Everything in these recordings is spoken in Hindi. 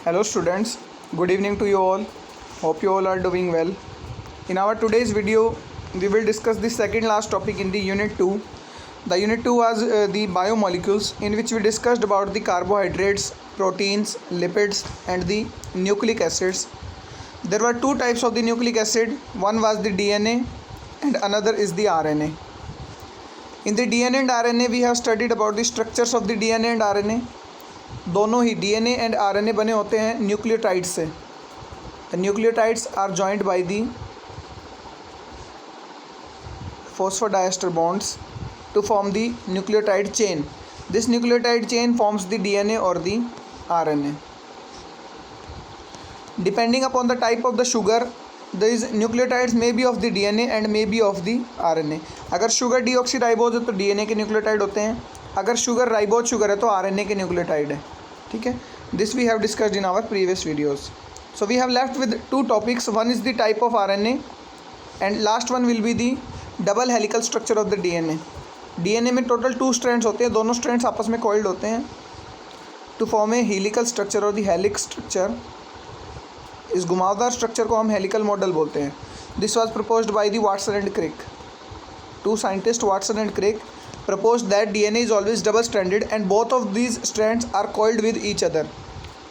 Hello students, good evening to you all. Hope you all are doing well. In our today's video, we will discuss the second last topic in the unit 2. The unit 2 was the biomolecules, in which we discussed about the carbohydrates, proteins, lipids and the nucleic acids. There were two types of the nucleic acid. One was the DNA and another is the RNA. In the DNA and RNA, we have studied about the structures of the DNA and RNA. दोनों ही डीएनए एंड आरएनए बने होते हैं न्यूक्लियोटाइड्स से. The nucleotides are joined by the phosphodiester bonds to form the nucleotide chain. This nucleotide chain forms the DNA और the RNA. Depending upon the type of the sugar, this nucleotides may be of the DNA and may be of the RNA. अगर शुगर डीऑक्सीराइबोज है तो डीएनए के न्यूक्लियोटाइड होते हैं, अगर शुगर राइबोज शुगर है तो आरएनए के न्यूक्लियोटाइड है. ठीक है, this we have discussed in our previous videos. So we have left with two topics. One is the type of RNA and last one will be the double helical structure of the DNA. DNA में टोटल 2 स्ट्रैंड्स होते हैं, दोनों स्ट्रैंड्स आपस में कॉइल्ड होते हैं to form a helical structure और द हेलिक्स स्ट्रक्चर. इस घुमावदार स्ट्रक्चर को हम हेलिकल मॉडल बोलते हैं. This was proposed by the Watson and Crick. Two scientist Watson and Crick proposed that DNA is always double stranded and both of these strands are coiled with each other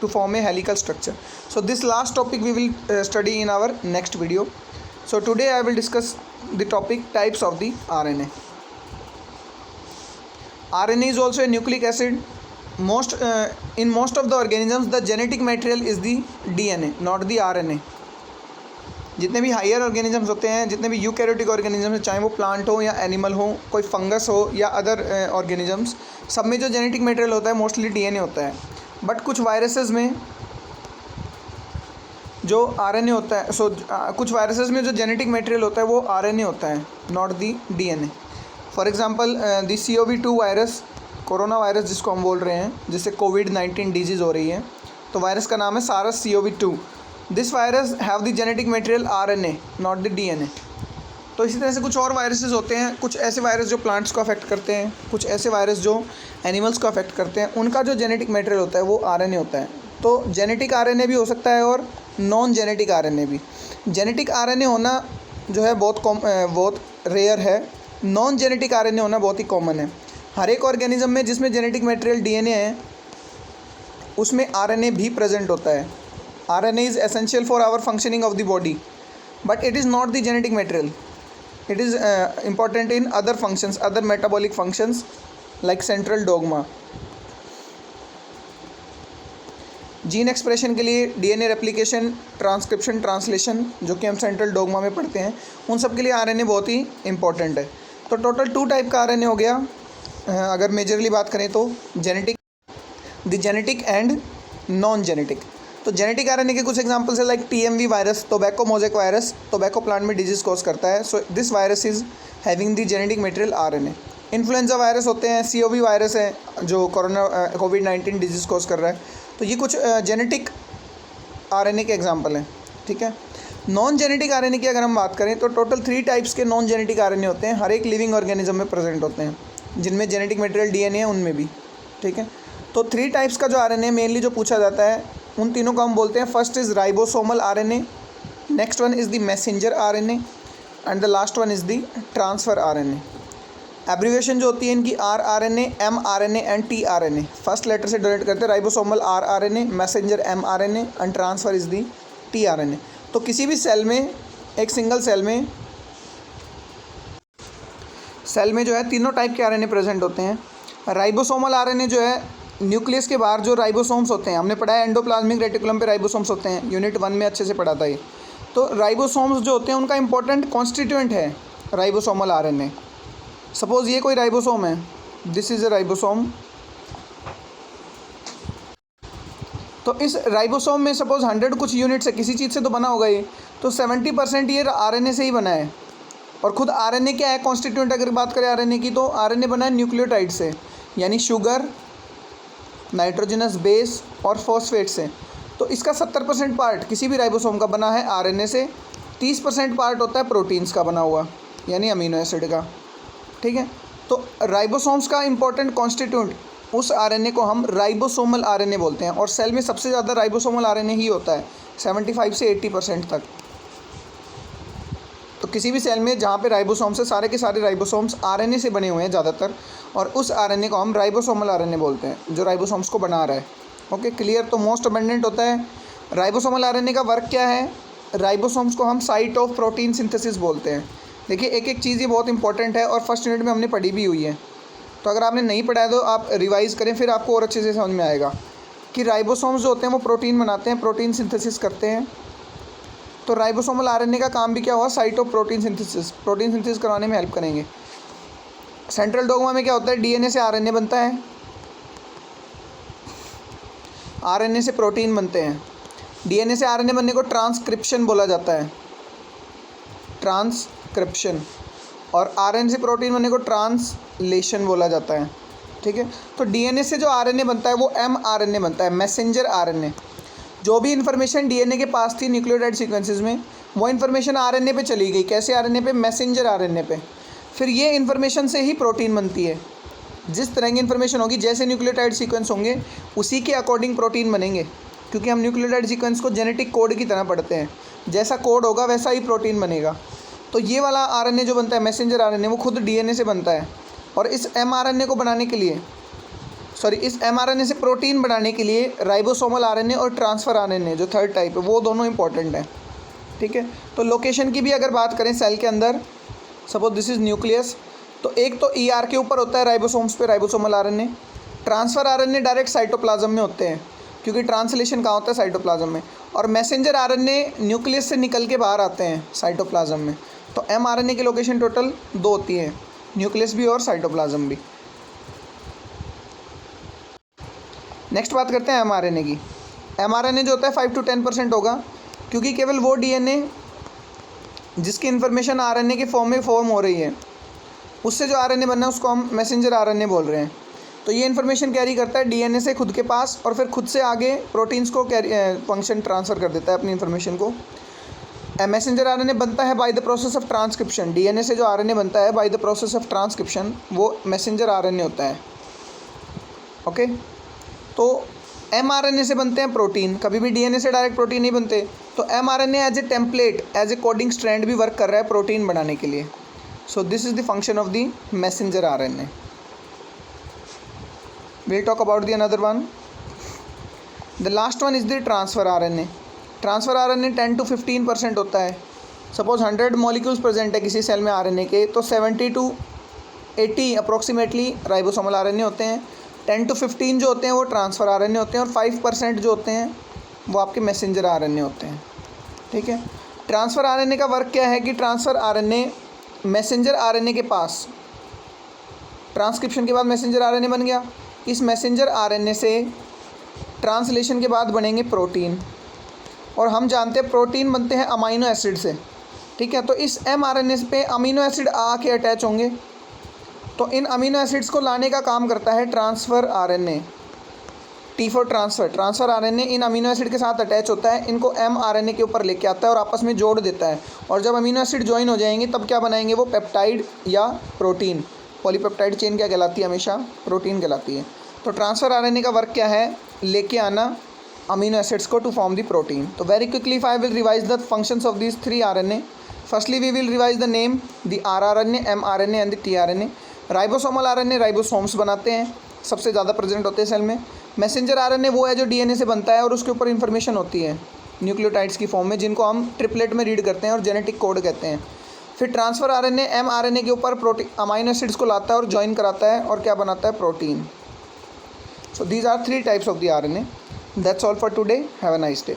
to form a helical structure. So this last topic we will study in our next video. So today I will discuss the topic types of the RNA. RNA is also a nucleic acid. In most of the organisms the genetic material is the DNA, not the RNA. जितने भी हायर ऑर्गेनिजम्स होते हैं, जितने भी यूकैरियोटिक ऑर्गेनिजम्स हैं, चाहे वो प्लांट हो या एनिमल हो, कोई फंगस हो या अदर ऑर्गेनिजम्स, सब में जो जेनेटिक मटेरियल होता है मोस्टली डीएनए होता है. बट कुछ वायरसेस में जो आरएनए होता है, कुछ वायरसेस में जो जेनेटिक मटेरियल होता है वो आरएनए होता है, not the DNA. For example the CoV-2 virus, corona virus जिसको हम बोल रहे हैं, जिससे कोविड-19 डिजीज़ हो रही है, तो वायरस का नाम है सारस CoV-2. This virus have the genetic material RNA, not the DNA. तो इसी तरह से कुछ और वायरसेस होते हैं, कुछ ऐसे वायरस जो प्लांट्स को अफेक्ट करते हैं, कुछ ऐसे वायरस जो एनिमल्स को अफेक्ट करते हैं, उनका जो जेनेटिक मटेरियल होता है वो RNA होता है. तो जेनेटिक RNA भी हो सकता है और नॉन जेनेटिक RNA भी. जेनेटिक RNA होना जो है बहुत रेयर है. नॉन जेनेटिक RNA होना बहुत ही कॉमन है. हर एक ऑर्गेनिज्म में जिसमें जेनेटिक मटेरियल DNA है उसमें RNA भी प्रेजेंट होता है. RNA is essential for our functioning of the body, but it is not the genetic material. It is important in other functions, other metabolic functions like central dogma. Gene expression के लिए DNA रेप्लिकेशन, ट्रांसक्रिप्शन, ट्रांसलेशन, जो कि हम सेंट्रल डोगमा में पढ़ते हैं, उन सब के लिए RNA बहुत ही इंपॉर्टेंट है. तो टोटल 2 टाइप का RNA हो गया. अगर मेजरली बात करें तो जेनेटिक एंड नॉन जेनेटिक. तो जेनेटिक RNA के कुछ एग्जांपल्स है like TMV virus, tobacco mosaic virus, tobacco plant में डिजीज़ कॉज करता है. So this virus is having the genetic material RNA. Influenza virus होते हैं, COV वायरस है जो कोविड-19 डिजीज़ कॉज कर रहा है. तो ये कुछ जेनेटिक RNA के एग्जांपल हैं. ठीक है. नॉन जेनेटिक RNA की अगर हम बात करें तो टोटल 3 टाइप्स के नॉन जेनेटिक RNA होते हैं. हर एक लिविंग ऑर्गेनिज्म में प्रेजेंट होते हैं, जिनमें जेनेटिक मटेरियल DNA है उनमें भी. ठीक है. तो 3 टाइप्स का जो RNA मेनली जो पूछा जाता है उन तीनों को हम बोलते हैं. First is ribosomal RNA, next one is the messenger RNA and the last one is the transfer RNA. Abbreviation जो होती है इनकी rRNA, mRNA and tRNA. First letter से डोनेट करते हैं. Ribosomal rRNA, messenger mRNA and transfer is the tRNA. तो किसी भी सेल में, एक सिंगल सेल में जो है तीनों टाइप के RNA प्रेजेंट होते हैं. राइबोसोमल RNA जो है न्यूक्लियस के बाहर जो राइबोसोम्स होते हैं, हमने पढ़ा है एंडोप्लाज्मिक रेटिकुलम पे राइबोसोम्स होते हैं, यूनिट 1 में अच्छे से पढ़ा था ये. तो राइबोसोम्स जो होते हैं उनका इंपॉर्टेंट कॉन्स्टिट्यूएंट है राइबोसोमल RNA. सपोज़ ये कोई राइबोसोम है, दिस इज़ ए राइबोसोम. तो इस राइबोसोम में सपोज़ 100 कुछ यूनिट्स है, किसी चीज़ से तो बना होगा ये, तो 70% ये RNA से ही बना है. और ख़ुद RNA क्या है कॉन्स्टिट्यूएंट, अगर बात करें RNA की, तो RNA बना है न्यूक्लियोटाइड से, यानी शुगर, नाइट्रोजनस बेस और फॉस्फेट से. तो इसका 70% पार्ट किसी भी राइबोसोम का बना है RNA से. 30% पार्ट होता है प्रोटीन्स का बना हुआ, यानी अमीनो एसिड का. ठीक है. तो राइबोसोम्स का इंपॉर्टेंट कॉन्स्टिट्यूएंट उस आरएनए को हम राइबोसोमल आरएनए बोलते हैं। और सेल में सबसे ज़्यादा राइबोसोमल आरएनए ही होता है, 75 से 80% तक। तो किसी भी सेल में जहाँ पे राइबोसोम्स है, सारे के सारे राइबोसोम्स आरएनए से बने हुए हैं ज़्यादातर, और उस आरएनए को हम राइबोसोमल आरएनए बोलते हैं, जो राइबोसोम्स को बना रहा है। Okay, clear. तो मोस्ट अबेंडेंट होता है। राइबोसोमल आरएनए का वर्क क्या है? राइबोसोम्स को हम साइट ऑफ प्रोटीन सिंथेसिस बोलते हैं। देखिए, एक एक चीज़ ये बहुत इंपॉर्टेंट है और फर्स्ट यूनिट में हमने पढ़ी भी हुई है। तो अगर आपने नहीं पढ़ा है तो आप रिवाइज़ करें, फिर आपको और अच्छे से समझ में आएगा कि राइबोसोम्स जो होते हैं वो प्रोटीन बनाते हैं, प्रोटीन सिंथेसिस करते हैं। तो राइबोसोमल आरएनए का काम भी क्या हुआ? साइट ऑफ प्रोटीन सिंथेसिस करवाने में हेल्प करेंगे। सेंट्रल डोग्मा में क्या होता है? डीएनए से आरएनए बनता है, आरएनए से प्रोटीन बनते हैं। डीएनए से आरएनए बनने को ट्रांसक्रिप्शन बोला जाता है, ट्रांसक्रिप्शन। और आरएनए से प्रोटीन बनने को ट्रांसलेशन बोला जाता है। ठीक है। तो डीएनए से जो आरएनए बनता है वो एमआरएनए बनता है, मैसेंजर आरएनए। जो भी इन्फॉर्मेशन डीएनए के पास थी न्यूक्लियोटाइड सीक्वेंसेस में, वो इन्फॉर्मेशन आरएनए पे चली गई। कैसे आरएनए पे? मैसेंजर आरएनए पे। फिर ये इन्फॉर्मेशन से ही प्रोटीन बनती है। जिस तरह की इन्फॉर्मेशन होगी, जैसे न्यूक्लियोटाइड सीक्वेंस होंगे, उसी के अकॉर्डिंग प्रोटीन बनेंगे, क्योंकि हम न्यूक्लियोटाइड सीक्वेंस को जेनेटिक कोड की तरह पढ़ते हैं। जैसा कोड होगा वैसा ही प्रोटीन बनेगा। तो ये वाला आरएनए जो बनता है, मैसेंजर आरएनए, वो खुद डीएनए से बनता है। और इस एमआरएनए को बनाने के लिए, इस एमआरएनए से प्रोटीन बनाने के लिए राइबोसोमल आरएनए और ट्रांसफ़र आरएनए जो थर्ड टाइप है, वो दोनों इंपॉर्टेंट हैं। ठीक है। तो लोकेशन की भी अगर बात करें सेल के अंदर, सपोज दिस इज़ न्यूक्लियस, तो एक तो ईआर के ऊपर होता है राइबोसोम्स पे ribosomal RNA. Transfer RNA direct cytoplasm में होते हैं, क्योंकि ट्रांसलेशन कहाँ होता है? साइटोप्लाज्म में। और मैसेंजर आरएनए न्यूक्लियस से निकल के बाहर आते हैं साइटोप्लाज्म में। तो एमआरएनए की लोकेशन टोटल 2 होती है, न्यूक्लियस भी और साइटोप्लाज्म भी। नेक्स्ट बात करते हैं एमआरएनए की। एमआरएनए जो होता है 5 to 10% होगा, क्योंकि केवल वो डीएनए जिसकी इन्फॉर्मेशन आरएनए के फॉर्म में फॉर्म हो रही है, उससे जो आरएनए बनना है उसको हम मैसेंजर आरएनए बोल रहे हैं। तो ये इन्फॉर्मेशन कैरी करता है डीएनए से खुद के पास, और फिर खुद से आगे प्रोटीन्स को फंक्शन ट्रांसफ़र कर देता है अपनी इन्फॉर्मेशन को। मैसेंजर आरएनए बनता है by the process of transcription. DNA से जो आरएनए बनता है by the process of transcription, वो मैसेंजर आरएनए होता है। ओके। तो एमआरएनए से बनते हैं प्रोटीन, कभी भी डीएनए से डायरेक्ट प्रोटीन नहीं बनते। तो mRNA as a template, as a coding strand भी वर्क कर रहा है प्रोटीन बनाने के लिए। So this is the function of the messenger RNA. we'll talk about the another one. The last one is the transfer RNA. Transfer RNA 10 to 15% होता है। सपोज 100 मॉलिक्यूल्स प्रेजेंट है किसी सेल में आरएनए के, तो 70 to 80 अप्रोक्सीमेटली राइबोसोमल आरएनए होते हैं। 10 to 15 जो होते हैं वो ट्रांसफ़र आरएनए होते हैं, और 5% जो होते हैं वो आपके मैसेंजर आरएनए होते हैं। ठीक है। ट्रांसफ़र आरएनए का वर्क क्या है कि ट्रांसफ़र आरएनए मैसेंजर आरएनए के पास, ट्रांसक्रिप्शन के बाद मैसेंजर आरएनए बन गया। इस मैसेंजर आरएनए से ट्रांसलेशन के बाद बनेंगे प्रोटीन, और हम जानते हैं प्रोटीन बनते हैं अमीनो एसिड से। ठीक है। तो इस एमआरएनए पे अमीनो एसिड आके अटैच होंगे, तो इन अमीनो एसिड्स को लाने का काम करता है transfer RNA. T for transfer. Transfer RNA in amino acid के साथ अटैच होता है, इनको एमआरएनए के ऊपर लेके आता है और आपस में जोड़ देता है। और जब अमीनो एसिड ज्वाइन हो जाएंगे तब क्या बनाएंगे? वो पेप्टाइड या प्रोटीन। पॉलीपेप्टाइड चेन क्या कहलाती है? हमेशा प्रोटीन कहलाती है। तो ट्रांसफ़र आरएनए का वर्क क्या है? लेके आना अमीनो एसिड्स को टू फॉर्म द प्रोटीन। तो very quickly if I will revise the functions of these 3 RNA. Firstly we will revise the name, the rRNA, mRNA and the tRNA. Ribosomal RNA ribosomes बनाते हैं, सबसे ज़्यादा प्रेजेंट होते हैं सेल में। मैसेंजर आरएनए वो है जो डीएनए से बनता है और उसके ऊपर इन्फॉर्मेशन होती है न्यूक्लियोटाइड्स की फॉर्म में, जिनको हम ट्रिपलेट में रीड करते हैं और जेनेटिक कोड कहते हैं। फिर ट्रांसफ़र आरएनए एमआरएनए के ऊपर प्रोटीन अमीनो एसिड्स को लाता है और ज्वाइन कराता है, और क्या बनाता है? Protein. So these are 3 types of the RNA. That's all for today. Have a nice day.